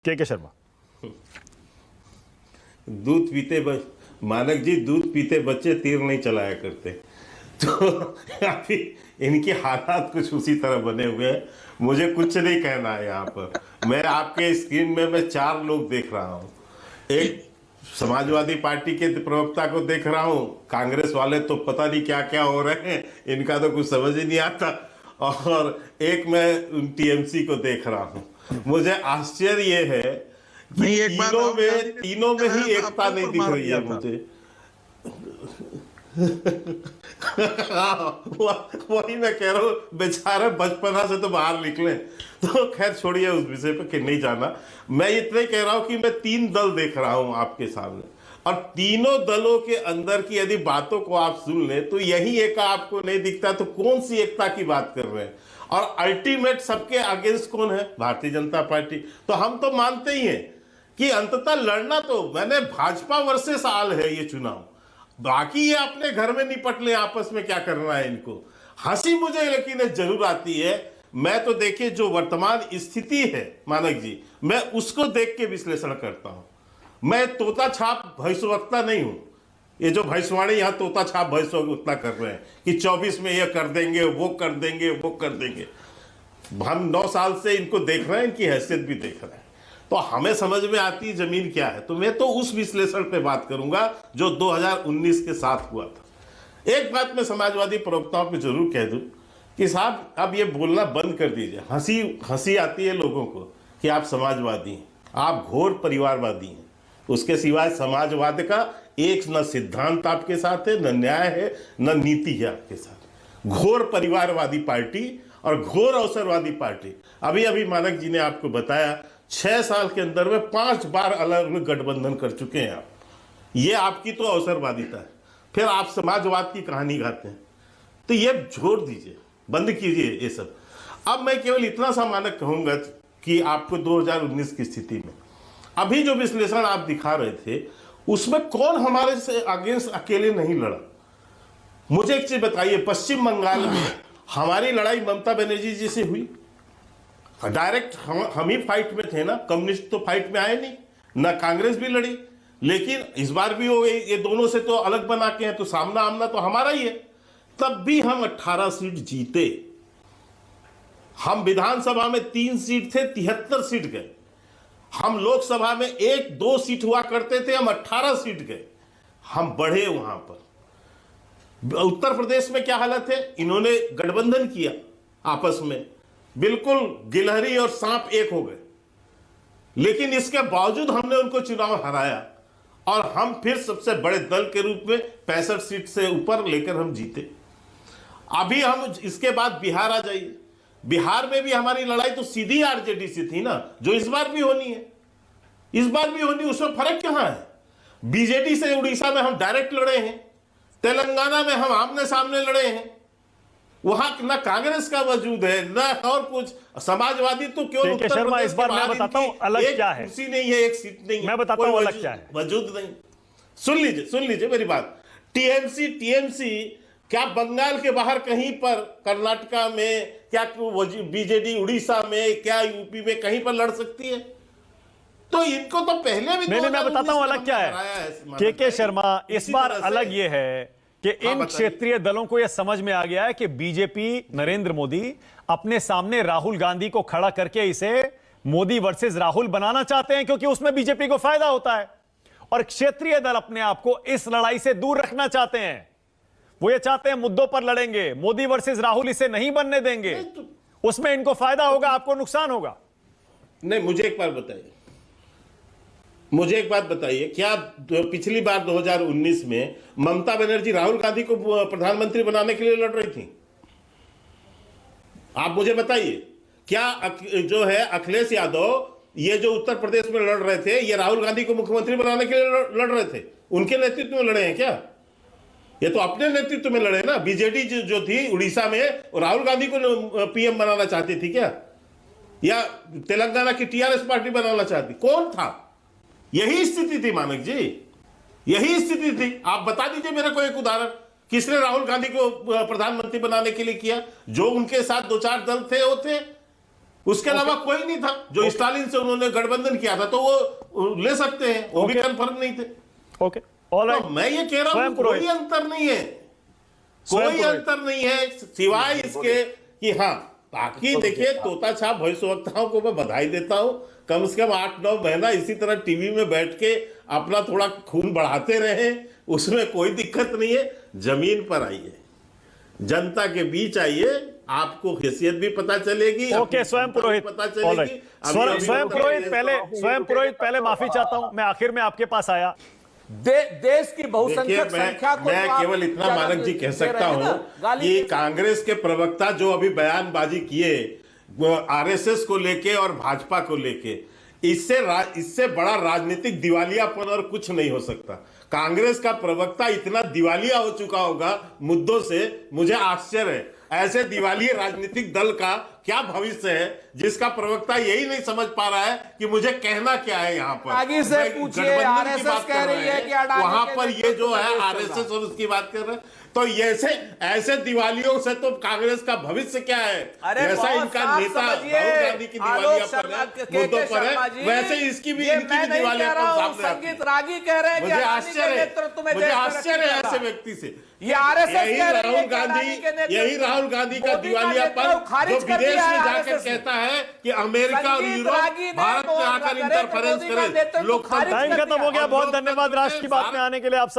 के शर्मा। दूध पीते मानक जी, दूध पीते बच्चे तीर नहीं चलाया करते। तो अभी इनके हालात कुछ उसी तरह बने हुए हैं। मुझे कुछ नहीं कहना है यहाँ पर। मैं आपके स्क्रीन में मैं 4 लोग देख रहा हूँ। एक समाजवादी पार्टी के प्रवक्ता को देख रहा हूँ। कांग्रेस वाले तो पता नहीं क्या क्या हो रहे हैं, इनका तो कुछ समझ ही नहीं आता। और एक मैं टीएमसी को देख रहा हूँ। मुझे आश्चर्य ये है कि तीनों में ही एकता नहीं दिख रही है मुझे। वही मैं कह रहा हूँ, बेचारे बचपना से तो बाहर निकले। तो खैर छोड़िए उस विषय पे कि नहीं जाना। मैं इतना ही कह रहा हूँ कि मैं 3 दल देख रहा हूँ आपके सामने, और तीनों दलों के अंदर की यदि बातों को आप सुन लें तो यही एक आपको नहीं दिखता, तो कौन सी एकता की बात कर रहे हैं? और अल्टीमेट सबके अगेंस्ट कौन है? भारतीय जनता पार्टी। तो हम तो मानते ही हैं कि अंततः लड़ना तो मैंने भाजपा वर्सेस आल है ये चुनाव। बाकी ये अपने घर में निपट ले, आपस में क्या करना है इनको। हंसी मुझे लेकिन जरूर आती है। मैं तो देखिए जो वर्तमान स्थिति है मानक जी, मैं उसको देख के विश्लेषण करता हूं। मैं तोता छाप भविष्यवक्ता नहीं हूं। ये जो भविष्यवाणी यहाँ तोता छाप भविष्यवक्ता कर रहे हैं कि 24 में ये कर देंगे, वो कर देंगे, वो कर देंगे। हम 9 साल से इनको देख रहे हैं, इनकी हैसियत भी देख रहे हैं, तो हमें समझ में आती है जमीन क्या है। तो मैं तो उस विश्लेषण पे बात करूंगा जो 2019 के साथ हुआ था। एक बात मैं समाजवादी प्रवक्ताओं पे जरूर कह दूं कि साहब अब ये बोलना बंद कर दीजिए। हंसी आती है लोगों को कि आप समाजवादी हैं, आप घोर परिवारवादी हैं। उसके सिवाय समाजवाद का एक न सिद्धांत आपके साथ है, न न्याय है, न नीति है आपके साथ। घोर परिवारवादी पार्टी और घोर अवसरवादी पार्टी। अभी अभी मानक जी ने आपको बताया 6 साल के अंदर में 5 बार अलग अलग गठबंधन कर चुके हैं आप। ये आपकी तो अवसरवादिता है, फिर आप समाजवाद की कहानी गाते हैं। तो ये छोड़ दीजिए, बंद कीजिए ये सब। अब मैं केवल इतना सा मानक कहूंगा कि आपको 2019 की स्थिति में अभी जो विश्लेषण आप दिखा रहे थे उसमें कौन हमारे से अगेंस्ट अकेले नहीं लड़ा? मुझे एक चीज बताइए, पश्चिम बंगाल में हमारी लड़ाई ममता बनर्जी जी से हुई? डायरेक्ट हम ही फाइट में थे ना, कम्युनिस्ट तो फाइट में आए नहीं ना, कांग्रेस भी लड़ी। लेकिन इस बार भी हो गई, ये दोनों से तो अलग बना के हैं, तो सामना आमना तो हमारा ही है। तब भी हम 18 सीट जीते। हम विधानसभा में 3 सीट थे, 73 सीट गए। हम लोकसभा में 1-2 सीट हुआ करते थे, हम 18 सीट गए। हम बढ़े वहां पर। उत्तर प्रदेश में क्या हालत है? इन्होंने गठबंधन किया आपस में, बिल्कुल गिलहरी और सांप एक हो गए। लेकिन इसके बावजूद हमने उनको चुनाव हराया और हम फिर सबसे बड़े दल के रूप में 65 सीट से ऊपर लेकर हम जीते। अभी हम इसके बाद बिहार आ जाइए। बिहार में भी हमारी लड़ाई तो सीधी आरजेडी से थी ना, जो इस बार भी होनी है। इस बार भी होनी, उसमें फर्क कहां है? बीजेडी से उड़ीसा में हम डायरेक्ट लड़े हैं, तेलंगाना में हम आमने सामने लड़े हैं। वहां ना कांग्रेस का वजूद है ना और कुछ। समाजवादी तो केवल उत्तर शर्मा, इस बार मैं बताता हूं अलग क्या है। कुर्सी नहीं है, एक सीट नहीं है, मैं बताता हूं अलग क्या है, वजूद नहीं। सुन लीजिए मेरी बात। टीएमसी क्या बंगाल के बाहर कहीं पर, कर्नाटका में क्या बीजेडी उड़ीसा में, क्या यूपी में कहीं पर लड़ सकती है? तो इनको तो पहले भी नहीं, मैं बताता हूं अलग क्या है। के शर्मा, इस बार अलग ये है कि इन क्षेत्रीय दलों को यह समझ में आ गया है कि बीजेपी, नरेंद्र मोदी अपने सामने राहुल गांधी को खड़ा करके इसे मोदी वर्सेस राहुल बनाना चाहते हैं, क्योंकि उसमें बीजेपी को फायदा होता है। और क्षेत्रीय दल अपने आप को इस लड़ाई से दूर रखना चाहते हैं। वो ये चाहते हैं मुद्दों पर लड़ेंगे, मोदी वर्सेस राहुल इसे नहीं बनने देंगे। उसमें इनको फायदा होगा, आपको नुकसान होगा। नहीं, मुझे एक बात बताइए, क्या पिछली बार 2019 में ममता बनर्जी राहुल गांधी को प्रधानमंत्री बनाने के लिए लड़ रही थी? आप मुझे बताइए, क्या जो है अखिलेश यादव, ये जो उत्तर प्रदेश में लड़ रहे थे, ये राहुल गांधी को मुख्यमंत्री बनाने के लिए लड़ रहे थे? उनके नेतृत्व में लड़े हैं क्या? ये तो अपने नेतृत्व में लड़े ना। बीजेडी जो थी उड़ीसा में, राहुल गांधी को पीएम बनाना चाहती थी क्या? या तेलंगाना की टीआरएस पार्टी बनाना चाहती? कौन था? यही स्थिति थी मानक जी, यही स्थिति थी। आप बता दीजिए मेरे को एक उदाहरण, किसने राहुल गांधी को प्रधानमंत्री बनाने के लिए किया? जो उनके साथ 2-4 दल थे वो थे। उसके अलावा कोई नहीं था जो स्टालिन से उन्होंने गठबंधन किया था, तो वो ले सकते हैं, वो भी कंफर्म नहीं थे। Okay, alright. तो मैं ये कह रहा हूं कोई अंतर नहीं है, कोई अंतर नहीं है सिवाय इसके कि हाँ, ताकि देखिए तोता छाप भविष्यवक्ताओं को मैं बधाई देता हूं, कम से कम 8-9 महीना इसी तरह टीवी में बैठ के अपना थोड़ा खून बढ़ाते रहे, उसमें कोई दिक्कत नहीं है। जमीन पर आइए, जनता के बीच आइए, आपको हैसियत भी पता चलेगी। ओके, स्वयं पुरोहित पता चलेगी। स्वयं पुरोहित पहले माफी चाहता हूं, मैं आखिर में आपके पास आया। देश की बहुसंख्यक संख्या को मैं केवल इतना मानक जी कह सकता हूं कि कांग्रेस के प्रवक्ता जो अभी बयानबाजी किए आरएसएस को लेके और भाजपा को लेके, इससे बड़ा राजनीतिक दिवालियापन और कुछ नहीं हो सकता। कांग्रेस का प्रवक्ता इतना दिवालिया हो चुका होगा मुद्दों से, मुझे आश्चर्य है। ऐसे दिवालिये राजनीतिक दल का क्या भविष्य है जिसका प्रवक्ता यही नहीं समझ पा रहा है कि मुझे कहना क्या है। यहाँ पर आगे से पूछिए, आरएसएस कह रही है कि अडानी वहां पर ये जो है आरएसएस और उसकी बात कर रहे हैं, तो ऐसे दिवालियों से तो कांग्रेस का भविष्य क्या है? जैसा इनका नेता राहुल गांधी की दिवालियापन मुद्दों पर है, वैसे इसकी भी दिवालियापन सामने आती है। रागी कह रहे हैं मुझे आश्चर्य है ऐसे व्यक्ति से। ये आरएसएस यही राहुल गांधी का दिवालियापन जो विदेश में जाकर कहता है कि अमेरिका और यूरोप भारत में आकर इंटरफेरेंस करे, लोग। टाइम खत्म हो गया, बहुत धन्यवाद राष्ट्र की बात में आने के लिए आप सब।